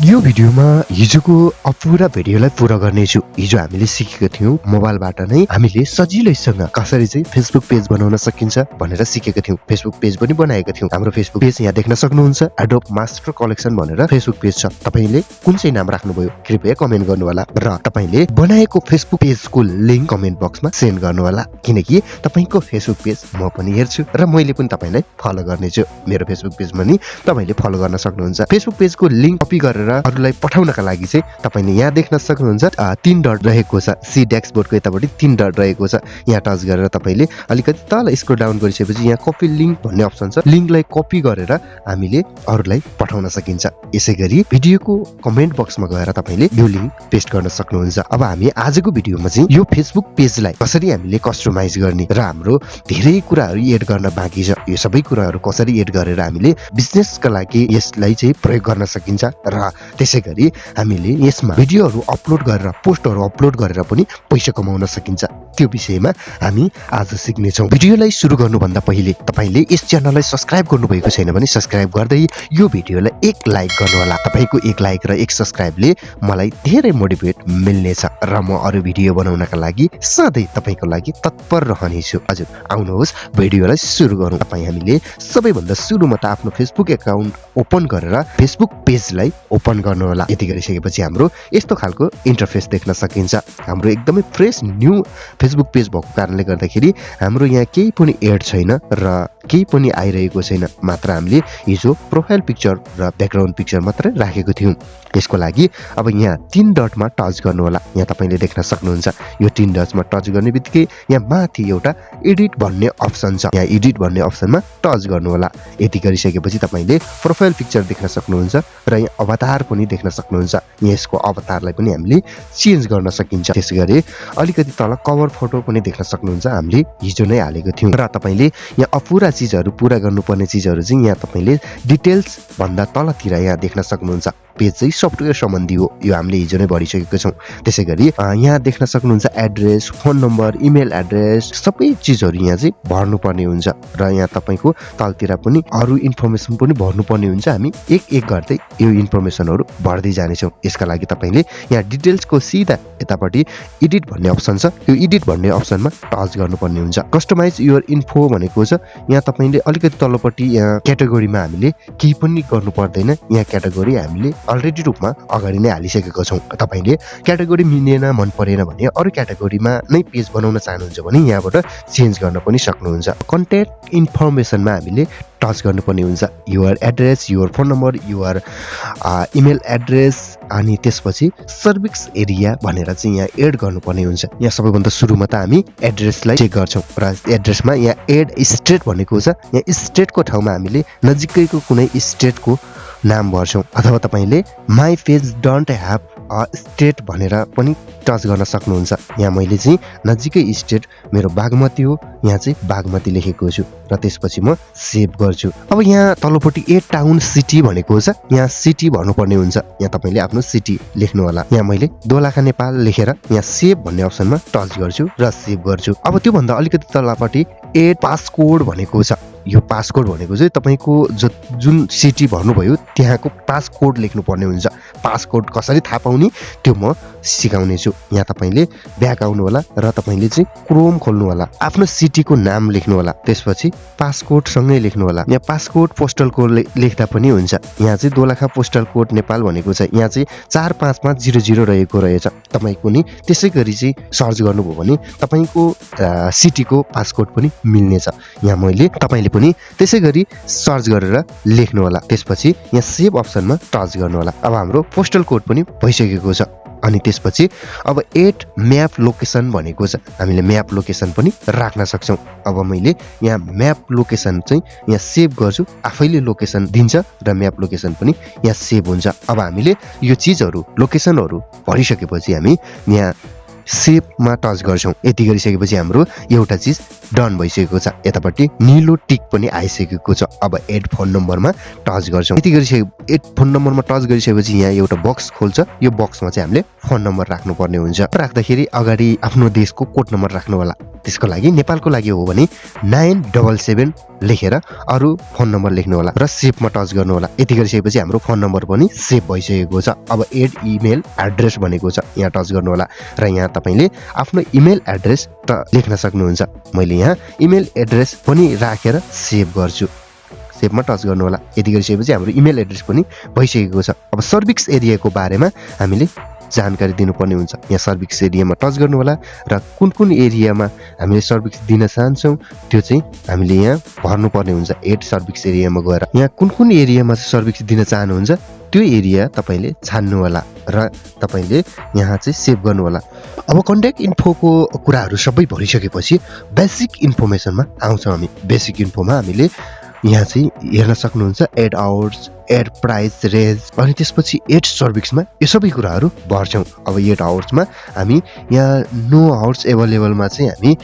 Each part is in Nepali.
यो भिडियोमा हिजोको अपुरा भिडियोलाई पूरा गर्नेछु। हिजो हामीले सिकेको थियौं मोबाइलबाट नै हामीले सजिलैसँग कसरी चाहिँ फेसबुक पेज बनाउन सकिन्छ भनेर सिकेको थियौं। फेसबुक पेज पनि बनाएका थियौं। हाम्रो फेसबुक पेज यहाँ देख्न सक्नुहुन्छ, एडोब मास्टर कलेक्सन भनेर फेसबुक पेज छ। तपाईले कुन चाहिँ नाम राख्नुभयो कृपया कमेन्ट गर्नु होला र तपाईले बनाएको फेसबुक पेजको लिंक कमेन्ट बक्समा सेन्ड गर्नु होला, किनकि तपाईको फेसबुक पेज म पनि हेर्छु र मैले पनि तपाईलाई फलो गर्नेछु। मेरो फेसबुक पेजमा नि तपाईले फलो गर्न सक्नुहुन्छ। फेसबुक पेजको लिंक कपी गरेर अरूलाई पठाउनका लागि चाहिँ तपाईले यहाँ देख्न सक्नुहुन्छ 3 डट रहेको छ। सी डैशबोर्डको यतापट्टि 3 डट रहेको छ। यहाँ टच गरेर तपाईले अलिकति तल स्क्रोल डाउन गरिसकेपछि यहाँ कपी लिंक भन्ने अप्सन छ। लिंकलाई कपी गरेर हामीले अरूलाई पठाउन सकिन्छ। यसैगरी भिडियोको कमेन्ट बक्समा गएर तपाईले यो लिंक पेस्ट गर्न सक्नुहुन्छ। अब हामी आजको भिडियोमा चाहिँ यो फेसबुक पेजलाई कसरी हामीले कस्टमाइज गर्ने र हाम्रो धेरै कुराहरू एड गर्न बाँकी छ। यो सबै कुराहरू कसरी एड गरेर हामीले बिजनेसका लागि यसलाई चाहिँ प्रयोग गर्न सकिन्छ र त्यसैगरी हामीले यसमा भिडियोहरू अपलोड गरेर पोस्टहरू अपलोड गरेर पनि पैसा कमाउन सकिन्छ। त्यो विषयमा हामी आज सिक्नेछौँ। भिडियोलाई सुरु गर्नुभन्दा पहिले तपाईले यस च्यानललाई सब्स्क्राइब गर्नुभएको छैन भने सब्स्क्राइब गर्दै यो भिडियोलाई एक लाइक गर्नु होला। तपाईको एक लाइक र एक सब्स्क्राइबले मलाई धेरै मोटिभेट मिल्नेछ र म अरु भिडियो बनाउनका लागि सधैँ तपाईको लागि तत्पर रहनेछु। हजुर, आउनुहोस् भिडियोलाई सुरु गरौँ। हामीले सबैभन्दा सुरुमा त आफ्नो फेसबुक एकाउन्ट ओपन गरेर फेसबुक पेजलाई ओपन गर्नु होला। यति गरिसकेपछि हाम्रो यस्तो खालको इन्टरफेस देख्न सकिन्छ। हाम्रो एकदमै फ्रेश न्यू फेसबुक पेज भएको कारणले गर्दाखेरि हाम्रो यहाँ केही पनि एड छैन र केही पनि आइरहेको छैन। मात्र हामीले हिजो प्रोफाइल पिक्चर र ब्याकग्राउन्ड पिक्चर मात्रै राखेको थियौं। यसको लागि अब यहाँ 3 डटमा टच गर्नु होला। यहाँ तपाईले देख्न सक्नुहुन्छ। यो 3 डटमा टच गर्ने बित्तिकै यहाँ माथि एउटा एडिट भन्ने अप्सन छ। यहाँ एडिट भन्ने अप्सनमा टच गर्नु होला। यति गरिसकेपछि तपाईले प्रोफाइल पिक्चर देख्न सक्नुहुन्छ र यहाँ अवतार पनि देख्न सक्नुहुन्छ। यसको अवतारलाई पनि हामीले चेन्ज गर्न सकिन्छ। त्यसैगरी अलिकति तल कभर फोटो पनि देख्न सक्नुहुन्छ। हामीले हिजो नै हालेको थियौं र तपाईले यहाँ अपुरा चीजहरू पूरा गर्नुपर्ने चीजहरू चाहिँ यहाँ तपाईले डिटेल्स भन्दा तलतिर यहाँ देख्न सक्नुहुन्छ। पेज चाहिँ सफ्टवेयर सम्बन्धी हो। यो हामीले हिजो नै भरिसकेको छौं। त्यसैगरी यहाँ देख्न सक्नुहुन्छ address, phone number, email address सबै चीजहरू यहाँ चाहिँ भर्नुपर्ने हुन्छ र यहाँ तपाईको तलतिर पनि अरु इन्फर्मेसन पनि भर्नुपर्ने हुन्छ। हामी एक एक गर्दै यो इन्फर्मेसनहरू भर्दै जानेछौँ। यसका लागि तपाईले यहाँ डिटेल्सको सिधा यतापट्टि एडिट भन्ने अप्सन छ। यो एडिट भन्ने अप्सनमा टच गर्नुपर्ने हुन्छ। कस्टमाइज योर इन्फो भनेको छ। यहाँ तपाईले अलिकति तल्लोपट्टि यहाँ क्याटेगोरीमा हामीले केही पनि गर्नु पर्दैन। यहाँ क्याटेगोरी हामीले अलरेडी रूपमा अगाडि नै हालिसकेको छौं। तपाईले क्याटेगोरी मिलेन, मन परेन भने अरु क्याटेगोरीमा नै पेज बनाउन चाहनुहुन्छ भने यहाँबाट चेन्ज गर्न पनि सक्नुहुन्छ। कन्ट्याक्ट इन्फर्मेसनमा हामीले टच गर्नुपर्ने हुन्छ। Your address, your phone number, your email address अनि त्यसपछि सर्भिस एरिया भनेर चाहिँ यहाँ एड गर्नुपर्ने हुन्छ। यहाँ सबैभन्दा सुरुमा त हामी एड्रेसलाई चेक गर्छौं र एड्रेसमा यहाँ एड स्टेट भनेको छ। यहाँ स्टेटको ठाउँमा हामीले नजिकैको कुनै स्टेटको नाम भर्छौं अथवा तपाईले my page don't have a state भनेर पनि टच गर्न सक्नुहुन्छ। यहाँ मैले चाहिँ नजिकै स्टेट मेरो बागमती हो। यहाँ चाहिँ बागमती लेखेको छु र त्यसपछि म सेभ गर्छु। अब यहाँ तल्लोपट्टि ए टाउन सिटी भनेको छ। यहाँ सिटी भन्नुपर्ने हुन्छ। यहाँ तपाईले आफ्नो सिटी लेख्नु होला। यहाँ मैले दोलखा नेपाल लेखेर यहाँ सेभ भन्ने अप्सनमा टच गर्छु र सेभ गर्छु। अब त्यो भन्दा अलिकति तल्लोपट्टि एड पासकोड भनेको छ। यो पासकोड भनेको चाहिँ तपाईको जुन सिटी भन्नुभयो त्यहाँको पासकोड लेख्नुपर्ने हुन्छ। पासकोड कसरी थाहा पाउने त्यो म सिकाउने छु। यहाँ तपाईले ब्याक आउनु होला र तपाईले चाहिँ क्रोम खोल्नु होला। आफ्नो सिटीको नाम लेख्नु होला। त्यसपछि पासकोड सँगै लेख्नु होला। यहाँ पासकोड पोस्टल कोड लेख्दा पनि हुन्छ। यहाँ चाहिँ दोलखा पोस्टल कोड नेपाल भनेको छ। यहाँ चाहिँ 45500 रहेको रहेछ। तपाईको नि त्यसैगरी चाहिँ सर्च गर्नुभयो भने तपाईको सिटीको पासकोड पनि मिल्नेछ। यहाँ मैले तपाईले पनि त्यसैगरी सर्च गरेर लेख्नु होला। त्यसपछि यहाँ सेभ अप्सनमा टच गर्नु होला। अब हाम्रो पोस्टल कोड पनि भइसकेको छ। अनि त्यसपछि अब एड म्याप लोकेसन भनेको छ। हामीले म्याप लोकेसन पनि राख्न सक्छौं। अब मैले यहाँ म्याप लोकेसन चाहिँ यहाँ सेभ गर्छु। आफैले लोकेसन दिन्छ र म्याप लोकेसन पनि यहाँ सेभ हुन्छ। अब हामीले यो चीजहरू लोकेसनहरू भरिसकेपछि हामी यहाँ सेभमा टच गर्छौं। यति गरिसकेपछि हाम्रो एउटा चीज डन भइसकेको छ। यतापट्टि नीलो टिक पनि आइसकेको छ। अब एड फोन नम्बरमा टच गर्छौं। यति गरिसके एड फोन नम्बरमा टच गरिसकेपछि यहाँ एउटा बक्स खोल्छ। यो बक्समा चाहिँ हामीले फोन नम्बर राख्नुपर्ने हुन्छ। राख्दाखेरि अगाडि आफ्नो देशको कोड नम्बर राख्नु होला। त्यसको लागि नेपालको लागि हो भने 977 लेखेर अरु फोन नम्बर लेख्नु होला र सेभमा टच गर्नु होला। यति गरिसकेपछि हाम्रो फोन नम्बर पनि सेभ भइसकेको छ। अब एड इमेल एड्रेस भनेको छ, यहाँ टच गर्नु होला र यहाँ तपाईले आफ्नो इमेल एड्रेस लेख्न सक्नुहुन्छ। मैले यहाँ इमेल एड्रेस पनि राखेर सेभ गर्छु। सेभमा टच गर्नु होला। यति गरिसकेपछि हाम्रो इमेल एड्रेस पनि भइसकेको छ। अब सर्भिस एरियाको बारेमा हामीले जानकारी दिनुपर्ने हुन्छ। यहाँ सर्भिस एरियामा टच गर्नु होला र कुन एरियामा हामीले सर्भिस दिन चाहन्छौँ त्यो चाहिँ हामीले यहाँ भर्नुपर्ने हुन्छ। एड सर्भिस एरियामा गएर यहाँ कुन एरियामा सर्भिस दिन चाहनुहुन्छ त्यो एरिया तपाईले छान्नु होला र तपाईले यहाँ चाहिँ सेभ गर्नु होला। अब कन्ट्याक्ट इन्फोको कुराहरू सबै भरिसकेपछि बेसिक इन्फर्मेसनमा आउँछौँ हामी। बेसिक इन्फोमा हामीले यहाँ चाहिँ हेर्न सक्नुहुन्छ add hours, add price range अनि त्यसपछि एड सर्भिसमा यो सबै कुराहरू भर्छौँ। अब एड आवर्समा हामी यहाँ नो आवर्स एभाइलेबलमा चाहिँ हामी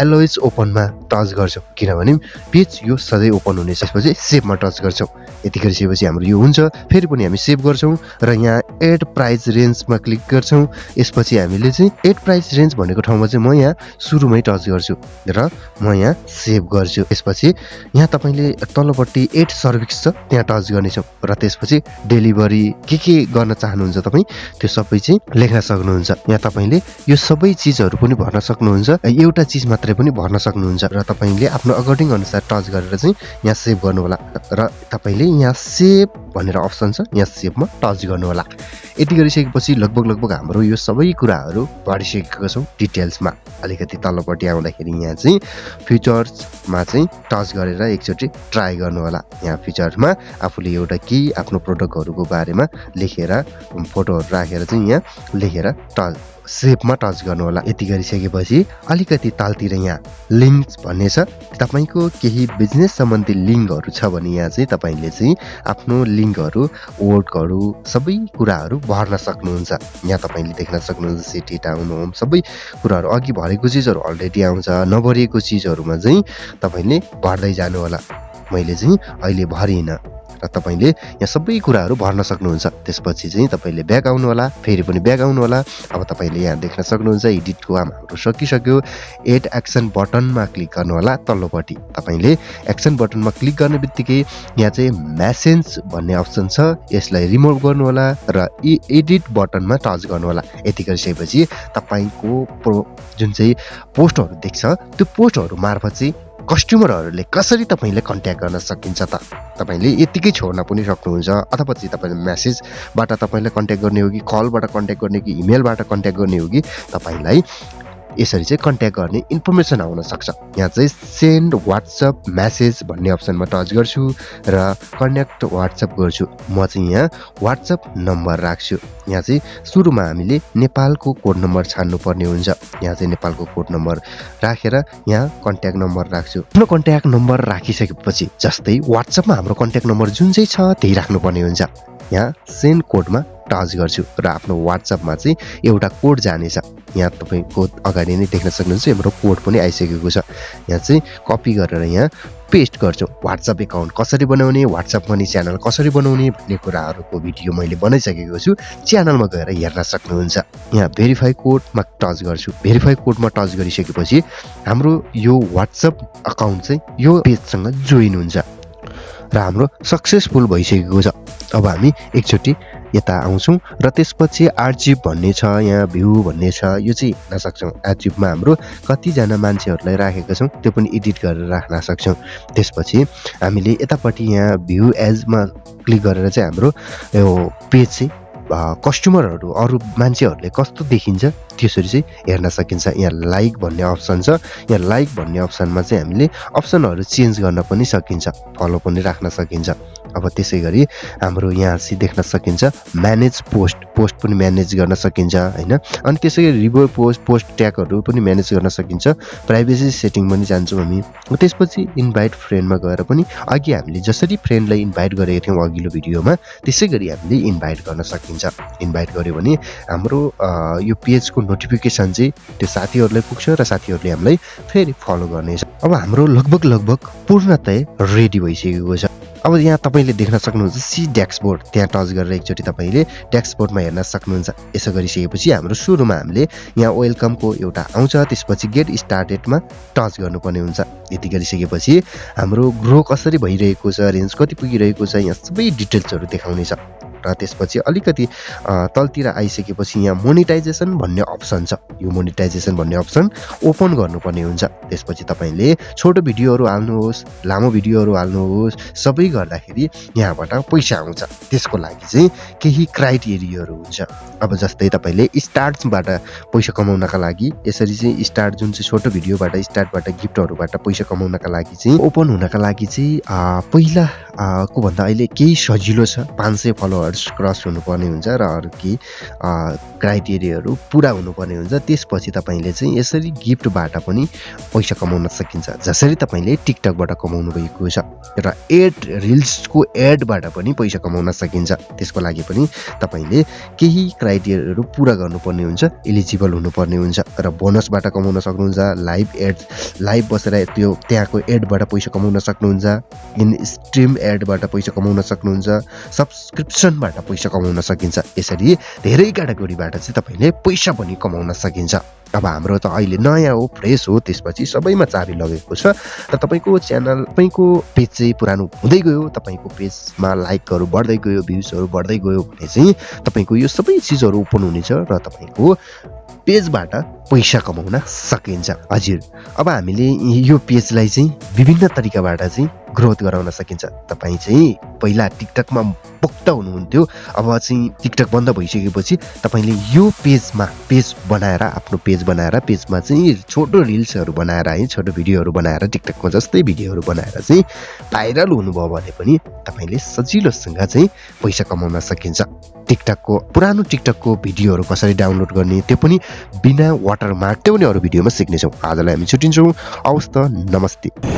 एलोइज ओपनमा टच गर्छौँ किनभने पेज यो सधैँ ओपन हुने। त्यसपछि सेभमा टच गर्छौँ। यति गरिसकेपछि हाम्रो यो हुन्छ। फेरि पनि हामी सेभ गर्छौँ र यहाँ एड प्राइस रेन्जमा क्लिक गर्छौँ। यसपछि हामीले चाहिँ एड प्राइस रेन्ज भनेको ठाउँमा चाहिँ म यहाँ सुरुमै टच गर्छु र म यहाँ सेभ गर्छु। त्यसपछि यहाँ तपाईले तलपट्टि एड सर्भिस छ त्यहाँ टच गर्नेछौँ र त्यसपछि डेलिभरी के गर्न चाहनुहुन्छ तपाईँ त्यो सबै चाहिँ लेख्न सक्नुहुन्छ। यहाँ तपाईले यो सबै चिजहरू पनि भर्न सक्नुहुन्छ। एउटा चिज मात्रै पनि भर्न सक्नुहुन्छ र तपाईले आफ्नो अकर्डिङ अनुसार टच गरेर चाहिँ यहाँ सेभ गर्नु होला र तपाईले यहाँ सेभ भनेर अप्सन छ यहाँ सेभमा टच गर्नु होला। यति गरिसकेपछि लगभग हाम्रो यो सबै कुराहरू भरिसकेका छौँ डिटेल्समा। अलिकति तलपट्टि आउँदाखेरि यहाँ चाहिँ फिचर्समा चाहिँ टच गरेर एकचोटि ट्राई गर्नु होला। यहाँ फिचर्समा आफूले एउटा आफ्नो प्रोडक्टहरूको बारेमा लेखेर फोटोहरू राखेर चाहिँ यहाँ लेखेर टच सेभमा टच गर्नु होला। यति गरिसकेपछि अलिकति तलतिर यहाँ लिङ्क्स भन्ने छ। तपाईको केही बिजनेस सम्बन्धी लिङ्कहरू छ भने यहाँ चाहिँ तपाईले चाहिँ आफ्नो लिङ्कहरू वर्डहरू सबै कुराहरू भर्न सक्नुहुन्छ। यहाँ तपाईले देख्न सक्नुहुन्छ सिटी टाउन होम सबै कुराहरू अघि भरेको चिजहरू अलरेडी आउँछ। नभरिएको चिजहरूमा चाहिँ तपाईले भर्दै जानु होला। मैले चाहिँ अहिले भरिन र तपाईले यहाँ सबै कुराहरू भर्न सक्नुहुन्छ। त्यसपछि चाहिँ तपाईले ब्याक आउनु होला। फेरि पनि ब्याक आउनु होला। अब तपाईले यहाँ देख्न सक्नुहुन्छ एडिटको काम हाम्रो सकिसक्यो। एड एक्सन बटनमा क्लिक गर्नु होला तल्लोपट्टि। तपाईले एक्सन बटनमा क्लिक गर्ने बित्तिकै यहाँ चाहिँ मेसेज भन्ने अप्सन छ यसलाई रिमुभ गर्नु होला र एडिट बटनमा टच गर्नु होला। यति गरिसकेपछि तपाईको जुन चाहिँ पोस्टहरू देख्छ त्यो पोस्टहरू मार्फत चाहिँ कस्टमरहरूले कसरी तपाईले कन्ट्याक्ट गर्न सकिन्छ त तपाईले यतिकै छोड्न पनि सक्नुहुन्छ। अथवा चाहिँ तपाईले मेसेजबाट तपाईले कन्ट्याक्ट गर्ने हो कि कलबाट कन्ट्याक्ट गर्ने कि इमेलबाट कन्ट्याक्ट गर्ने हो कि तपाईलाई यसरी चाहिँ कन्ट्याक्ट गर्ने इन्फर्मेसन आउन सक्छ। यहाँ चाहिँ सेन्ड वाट्सएप मेसेज भन्ने अप्सनमा टच गर्छु र कनेक्ट वाट्सएप गर्छु। म चाहिँ यहाँ वाट्सएप नम्बर राख्छु। यहाँ चाहिँ सुरुमा हामीले नेपालको कोड नम्बर छान्नु पर्ने हुन्छ। यहाँ चाहिँ नेपालको कोड नम्बर राखेर यहाँ कन्ट्याक्ट नम्बर राख्छु। आफ्नो कन्ट्याक्ट नम्बर राखिसकेपछि जस्तै वाट्सएपमा हाम्रो कन्ट्याक्ट नम्बर जुन चाहिँ छ त्यही राख्नुपर्ने हुन्छ। यहाँ सेन्ड कोडमा टच गर्छु र आफ्नो वाट्सएपमा चाहिँ एउटा कोड जानेछ। यहाँ तपाईको अगाडि नै देख्न सक्नुहुन्छ हाम्रो कोड पनि आइसकेको छ। यहाँ चाहिँ कपी गरेर यहाँ पेस्ट गर्छु। वाट्सएप एकाउन्ट कसरी बनाउने, वाट्सएप मनी च्यानल कसरी बनाउने भन्ने कुराहरूको भिडियो मैले बनाइसकेको छु। च्यानलमा गएर हेर्न सक्नुहुन्छ। यहाँ भेरिफाई कोडमा टच गर्छु। भेरिफाई कोडमा टच गरिसकेपछि हाम्रो यो वाट्सएप अकाउन्ट चाहिँ यो पेजसँग जोइन हुन्छ र हाम्रो सक्सेसफुल भइसकेको छ। अब हामी एकचोटि यता आउँछौँ र त्यसपछि आर्चिभ भन्ने छ, यहाँ भ्यू भन्ने छ, यो चाहिँ हेर्न सक्छौँ। आर्चिभमा हाम्रो कतिजना मान्छेहरूलाई राखेका छौँ त्यो पनि एडिट गरेर राख्न सक्छौँ। त्यसपछि हामीले यतापट्टि यहाँ भ्यू एजमा क्लिक गरेर चाहिँ हाम्रो यो पेज चाहिँ कस्टमरहरू अरू मान्छेहरूले कस्तो देखिन्छ त्यसरी चाहिँ हेर्न सकिन्छ। यहाँ लाइक भन्ने अप्सन छ। यहाँ लाइक भन्ने अप्सनमा चाहिँ हामीले अप्सनहरू चेन्ज गर्न पनि सकिन्छ, फलो पनि राख्न सकिन्छ। अब त्यसै गरी हाम्रो यहाँ चाहिँ देख्न सकिन्छ म्यानेज पोस्ट पनि म्यानेज गर्न सकिन्छ हैन। अनि त्यसै गरी रिभ्यू पोस्ट ट्यागहरू पनि म्यानेज गर्न सकिन्छ। प्राइभेसी सेटिङ पनि जान्छौँ हामी। त्यसपछि इन्भाइट फ्रेन्डमा गएर पनि अघि हामीले जसरी फ्रेन्डलाई इन्भाइट गरेका थियौँ अघिल्लो भिडियोमा त्यसै गरी हामीले इन्भाइट गर्न सकिन्छ। इन्भाइट गर्यो भने हाम्रो यो पेजको नोटिफिकेसन चाहिँ त्यो साथीहरूलाई पुग्छ र साथीहरूले हामीलाई फेरि फलो गर्नेछ। अब हाम्रो लगभग पूर्णतया रेडी भइसकेको छ। अब यहाँ तपाईले देख्न सक्नुहुन्छ सी डैशबोर्ड, त्यहाँ टच गरेर एकचोटी तपाईले डैशबोर्डमा हेर्न सक्नुहुन्छ। यसो गरिसकेपछि हाम्रो सुरुमा हामीले यहाँ वेलकमको एउटा आउँछ, त्यसपछि गेट स्टार्टेडमा टच गर्नुपर्ने हुन्छ। यति गरिसकेपछि हाम्रो ग्रो कसरी भइरहेको छ, रेन्ज कति पुगिरहेको छ, यहाँ सबै डिटेल्सहरु देखाउनेछ। र त्यसपछि अलिकति तलतिर आइसकेपछि यहाँ मोनेटाइजेसन भन्ने अप्सन छ। यो मोनेटाइजेसन भन्ने अप्सन ओपन गर्नुपर्ने हुन्छ। त्यसपछि तपाईले छोटो भिडियोहरु हाल्नुहोस्, लामो भिडियोहरु हाल्नुहोस्, सबै गर्दाखेरि यहाँबाट पैसा आउँछ। त्यसको लागि चाहिँ केही क्राइटेरियाहरु हुन्छ। अब जस्तै तपाईले स्टार्टबाट पैसा कमाउनका लागि यसरी चाहिँ स्टार्ट जुन चाहिँ छोटो भिडियोबाट स्टार्टबाट गिफ्टहरुबाट पैसा कमाउनका लागि चाहिँ ओपन हुनका लागि चाहिँ पहिला को भन्दा अहिले केही सजिलो छ। 500 फलोअर्स क्रस हुनुपर्ने हुन्छ र अरु केही क्राइटेरियाहरु पूरा हुनुपर्ने हुन्छ। त्यसपछि तपाईले चाहिँ यसरी गिफ्टबाट पनि पैसा कमाउन सकिन्छ। जसरी तपाईले टिकटकबाट कमाउनु भएको छ र एड रिल्सको एडबाट पनि पैसा कमाउन सकिन्छ। त्यसको लागि पनि तपाईले केही क्राइटेरियाहरु पूरा गर्नुपर्ने हुन्छ, एलिजिबल हुनुपर्ने हुन्छ र बोनसबाट कमाउन सक्नुहुन्छ। लाइभ एड, लाइभ बसेर त्यो त्यहाँको एडबाट पैसा कमाउन सक्नुहुन्छ। इन स्ट्रिम एडबाट पैसा कमाउन सक्नुहुन्छ। सब्स्क्रिप्सनबाट पैसा कमाउन सकिन्छ। यसरी धेरै क्याटेगोरीबाट चाहिँ तपाईले पैसा पनि कमाउन सकिन्छ। अब हाम्रो त अहिले नयाँ हो, फ्रेश हो, त्यसपछि सबैमा चाबी लगेको छ र तपाईको च्यानल, तपाईको पेज चाहिँ पुरानो हुँदै गयो, तपाईको पेजमा लाइकहरु बढ्दै गयो, भ्युजहरु बढ्दै गयो भने चाहिँ तपाईको यो सबै चीजहरु ओपन हुनेछ र तपाईको पेजबाट पैसा कमाउन सकिन्छ। हजुर, अब हामीले यो पेजलाई चाहिँ विभिन्न तरिकाबाट चाहिँ ग्रोथ गराउन सकिन्छ। तपाई चाहिँ पहिला टिकटकमा पोक्त हुनुहुन्थ्यो, अब चाहिँ टिकटक बन्द भइसकेपछि तपाईले यो पेजमा पेज बनाएर, आफ्नो पेज बनाएर पेजमा चाहिँ छोटो रिल्सहरु बनाएर है, छोटो भिडियोहरु बनाएर टिकटकको जस्तै भिडियोहरु बनाएर चाहिँ भाइरल हुनुभयो भने पनि तपाईले सजिलोसँग चाहिँ पैसा कमाउन सकिन्छ। टिकटकको पुरानो टिकटकको भिडियोहरु कसरी डाउनलोड गर्ने त्यो पनि बिना वाटरमार्क, त्यो पनि अरु भिडियोमा सिक्नेछौँ। आजलाई हामी छुट्टिन्छौँ। हवस् त, नमस्ते।